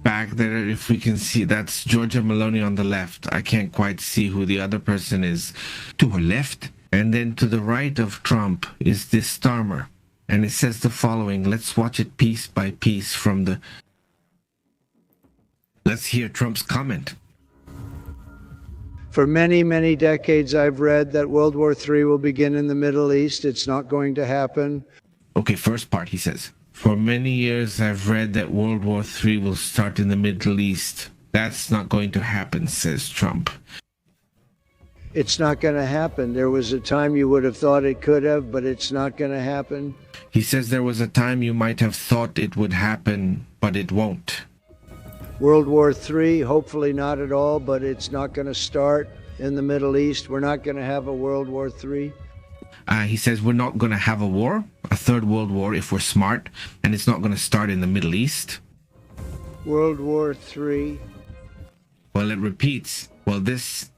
back there, if we can see, that's Georgia Maloney on the left. I can't quite see who the other person is to her left. And then to the right of Trump is this Starmer. And it says the following. Let's watch it piece by piece from the... Let's hear Trump's comment. For many, many decades, I've read that World War III will begin in the Middle East. It's not going to happen. Okay, first part, he says. For many years, I've read that World War III will start in the Middle East. That's not going to happen, says Trump. It's not going to happen. There was a time you would have thought it could have, but it's not going to happen. He says there was a time you might have thought it would happen, but it won't. World War III, hopefully not at all, but it's not going to start in the Middle East. We're not going to have a World War III. He says we're not going to have a war, a third world war if we're smart, and it's not going to start in the Middle East. World War III. Well, it repeats. Well, this...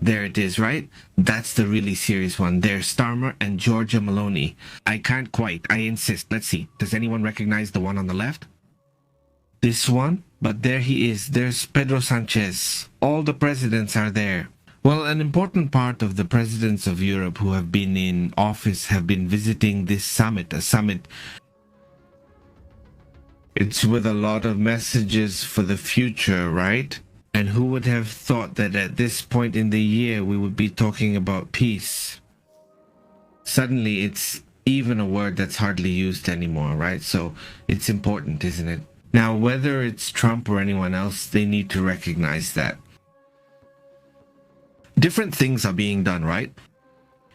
There it is, right? That's the really serious one. There's Starmer and Georgia Maloney. I can't quite. I insist. Let's see. Does anyone recognize the one on the left? This one? But there he is. There's Pedro Sanchez. All the presidents are there. Well, an important part of the presidents of Europe who have been in office have been visiting this summit, a summit. It's with a lot of messages for the future, right? And who would have thought that at this point in the year we would be talking about peace? Suddenly it's even a word that's hardly used anymore, right? So it's important, isn't it? Now, whether it's Trump or anyone else, they need to recognize that. Different things are being done, right?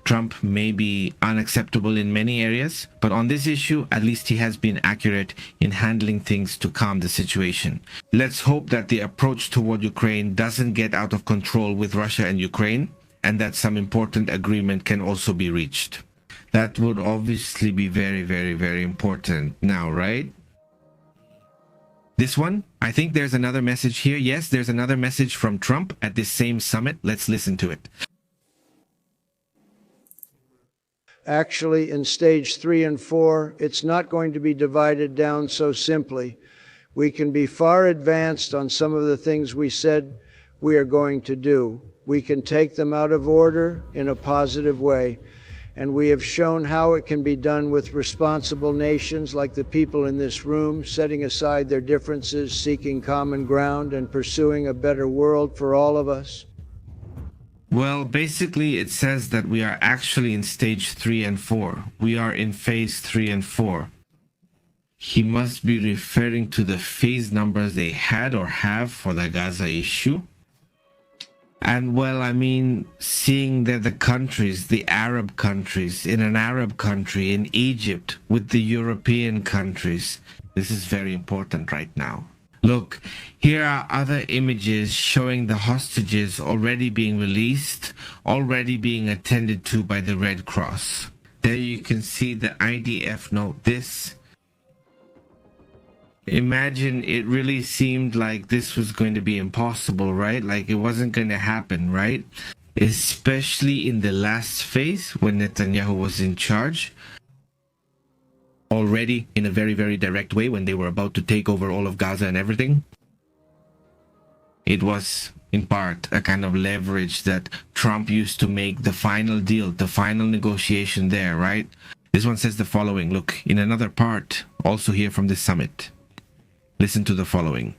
Trump may be unacceptable in many areas, but on this issue, at least he has been accurate in handling things to calm the situation. Let's hope that the approach toward Ukraine doesn't get out of control with Russia and Ukraine, and that some important agreement can also be reached. That would obviously be very, very, very important now, right? This one, I think there's another message here. Yes, there's another message from Trump at this same summit. Let's listen to it. Actually, in stage 3 and 4, it's not going to be divided down so simply. We can be far advanced on some of the things we said we are going to do. We can take them out of order in a positive way. And we have shown how it can be done with responsible nations like the people in this room, setting aside their differences, seeking common ground, and pursuing a better world for all of us. Well, basically, it says that we are actually in stage 3 and 4. We are in phase 3 and 4. He must be referring to the phase numbers they had or have for the Gaza issue. And well, I mean, seeing that the countries, the Arab countries, in an Arab country, in Egypt, with the European countries, this is very important right now. Look, here are other images showing the hostages already being released, already being attended to by the Red Cross. There you can see the IDF note. This. Imagine it really seemed like this was going to be impossible, right? Like it wasn't going to happen, right? Especially in the last phase when Netanyahu was in charge. Already in a very, very direct way when they were about to take over all of Gaza and everything. It was, in part, a kind of leverage that Trump used to make the final deal, the final negotiation there, right? This one says the following. Look, in another part, also here from this summit. Listen to the following.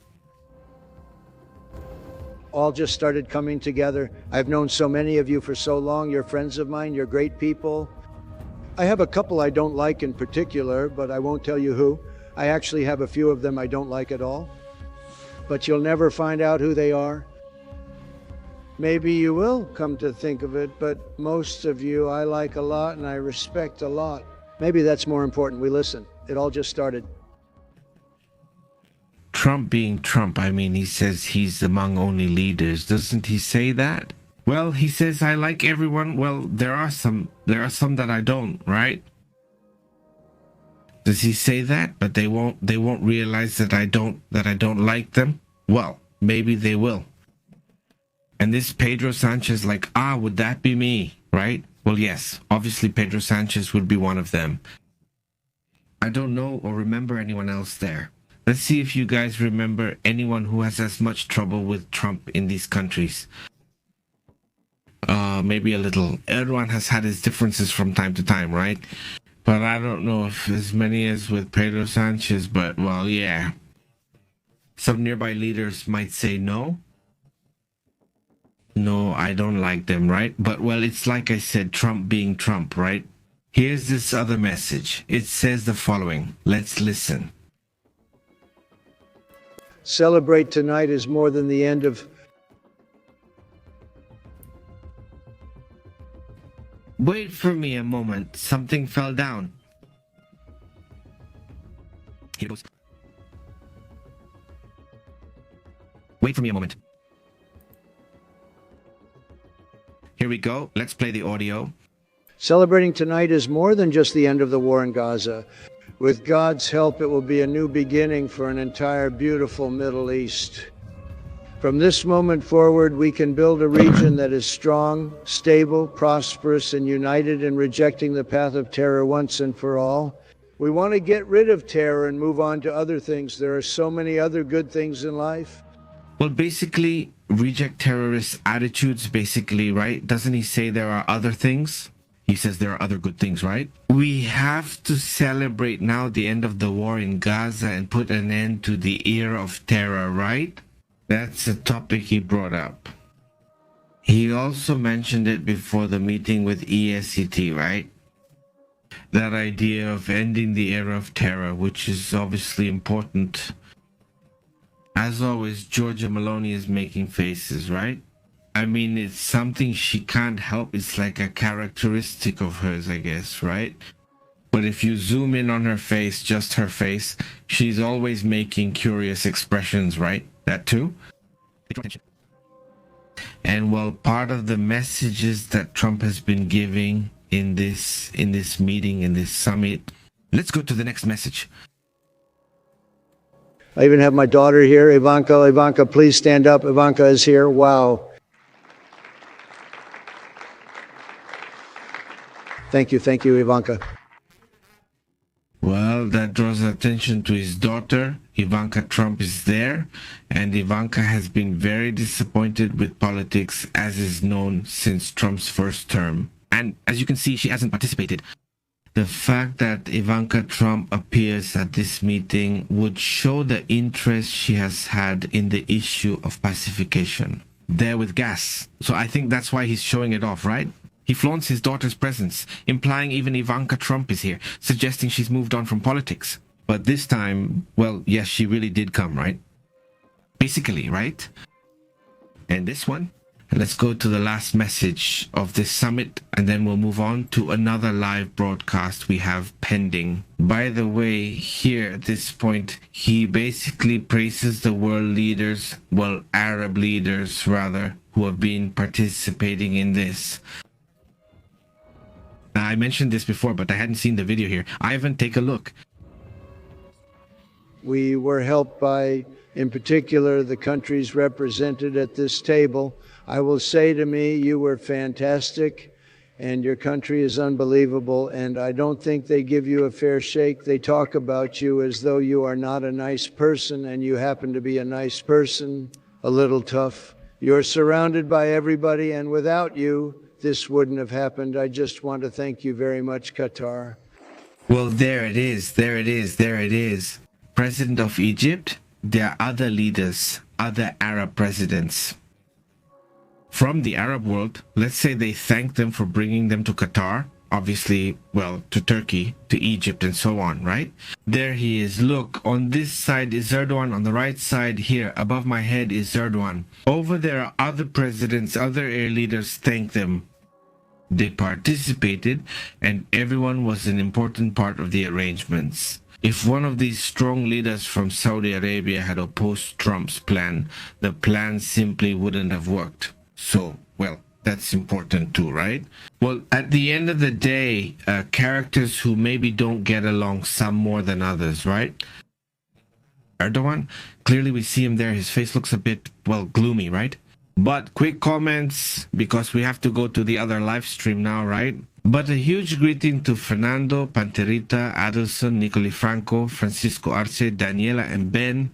All just started coming together. I've known so many of you for so long. You're friends of mine. You're great people. I have a couple I don't like in particular, but I won't tell you who. I actually have a few of them I don't like at all. But you'll never find out who they are. Maybe you will, come to think of it, but most of you I like a lot and I respect a lot. Maybe that's more important. We listen. It all just started. Trump being Trump, I mean, he says he's among only leaders. Doesn't he say that? Well, he says, I like everyone. Well, there are some that I don't, right? Does he say that? But they won't realize that I don't like them? Well, maybe they will. And this Pedro Sanchez, like, would that be me, right? Well, yes, obviously Pedro Sanchez would be one of them. I don't know or remember anyone else there. Let's see if you guys remember anyone who has as much trouble with Trump in these countries. Maybe a little. Erdogan has had his differences from time to time, right? But I don't know if as many as with Pedro Sanchez, but well, yeah. Some nearby leaders might say no. No, I don't like them, right? But well, it's like I said, Trump being Trump, right? Here's this other message. It says the following. Let's listen. Celebrate tonight is more than the end of... Wait for me a moment. Something fell down. Here goes. Wait for me a moment. Here we go. Let's play the audio. Celebrating tonight is more than just the end of the war in Gaza. With God's help, it will be a new beginning for an entire beautiful Middle East. From this moment forward, we can build a region that is strong, stable, prosperous, and united in rejecting the path of terror once and for all. We want to get rid of terror and move on to other things. There are so many other good things in life. Well, basically, reject terrorist attitudes, basically, right? Doesn't he say there are other things? He says there are other good things, right? We have to celebrate now the end of the war in Gaza and put an end to the era of terror, right? That's a topic he brought up. He also mentioned it before the meeting with ESCT, right? That idea of ending the era of terror, which is obviously important. As always, Georgia Maloney is making faces, right? I mean, it's something she can't help. It's like a characteristic of hers, I guess, right? But if you zoom in on her face, just her face, she's always making curious expressions, right? That too. And well, part of the messages that Trump has been giving in this meeting, in this summit. Let's go to the next message. I even have my daughter here, Ivanka. Ivanka, please stand up. Ivanka is here. Wow. Thank you, Ivanka. Well, that draws attention to his daughter. Ivanka Trump is there, and Ivanka has been very disappointed with politics, as is known since Trump's first term. And as you can see, she hasn't participated. The fact that Ivanka Trump appears at this meeting would show the interest she has had in the issue of pacification. There with gas. So I think that's why he's showing it off, right? He flaunts his daughter's presence, implying even Ivanka Trump is here, suggesting she's moved on from politics. But this time, well, yes, she really did come, right? Basically, right? And this one? Let's go to the last message of this summit, and then we'll move on to another live broadcast we have pending. By the way, here at this point, he basically praises the world leaders, well, Arab leaders rather, who have been participating in this. I mentioned this before, but I hadn't seen the video here. Ivan, take a look. We were helped by, in particular, the countries represented at this table. I will say to me, you were fantastic, and your country is unbelievable, and I don't think they give you a fair shake. They talk about you as though you are not a nice person, and you happen to be a nice person, a little tough. You're surrounded by everybody, and without you, this wouldn't have happened. I just want to thank you very much, Qatar. Well, there it is. President of Egypt, there are other leaders, other Arab presidents from the Arab world. Let's say they thank them for bringing them to Qatar, obviously, well, to Turkey, to Egypt, and so on, right? There he is. Look, on this side is Erdogan, on the right side here, above my head is Erdogan. Over there are other presidents, other air leaders thank them. They participated, and everyone was an important part of the arrangements. If one of these strong leaders from Saudi Arabia had opposed Trump's plan, the plan simply wouldn't have worked. So, well, that's important too, right? Well, at the end of the day, characters who maybe don't get along some more than others, right? Erdogan, clearly we see him there. His face looks a bit, well, gloomy, right? But quick comments, because we have to go to the other live stream now, right? But a huge greeting to Fernando, Panterita, Adelson, Nicoli Franco, Francisco Arce, Daniela, and Ben.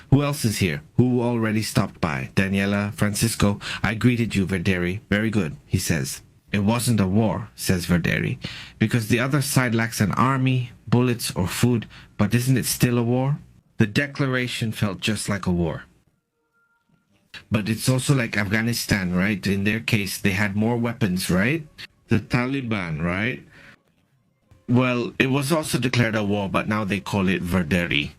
Who else is here? Who already stopped by? Daniela, Francisco, I greeted you, Verderi. Very good, he says. It wasn't a war, says Verderi, because the other side lacks an army, bullets, or food, but isn't it still a war? The declaration felt just like a war. But it's also like Afghanistan, right? In their case, they had more weapons, right? The Taliban, right? Well, it was also declared a war, but now they call it Verderi.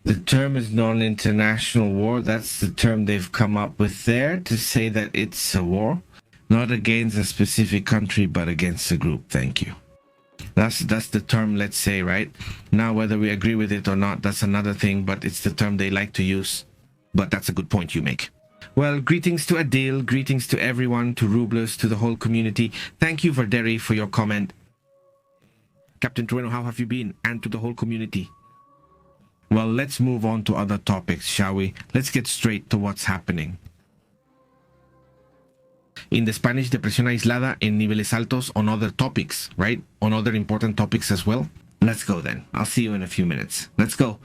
The term is non-international war. That's the term they've come up with there to say that it's a war. Not against a specific country, but against a group. Thank you. That's the term, let's say, right? Now, whether we agree with it or not, that's another thing, but it's the term they like to use. But that's a good point you make. Well, greetings to Adil, greetings to everyone, to Rublers, to the whole community. Thank you, Verderi, for your comment. Captain Trueno, how have you been? And to the whole community. Well, let's move on to other topics, shall we? Let's get straight to what's happening. In the Spanish depresión aislada en niveles altos on other topics, right? On other important topics as well. Let's go then. I'll see you in a few minutes. Let's go.